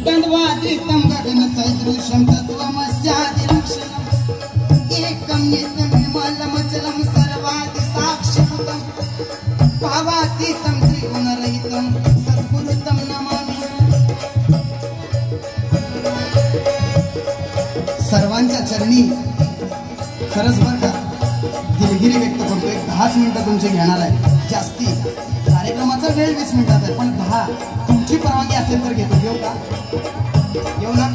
दंडवाद्रितं गगनसदृशं तत्त्वमस्यादिलक्षणम् एकं नित्यं विमलमचलं सर्वादिसाक्षिभूतं भावातीतं त्रिगुणरहितं सद्गुरुतं नमामि। सर्वांच्या चरणी खरंच बरं का दिलगिरी व्यक्त करतो। एक 10 मिनिटं तुमची घेणार आहे, जास्ती कार्यक्रमाचा वेळ 20 मिनिटाचा आहे, पण 10 तुमची परवानगी असेल तर घेतो। घेऊ का? घेऊ ना?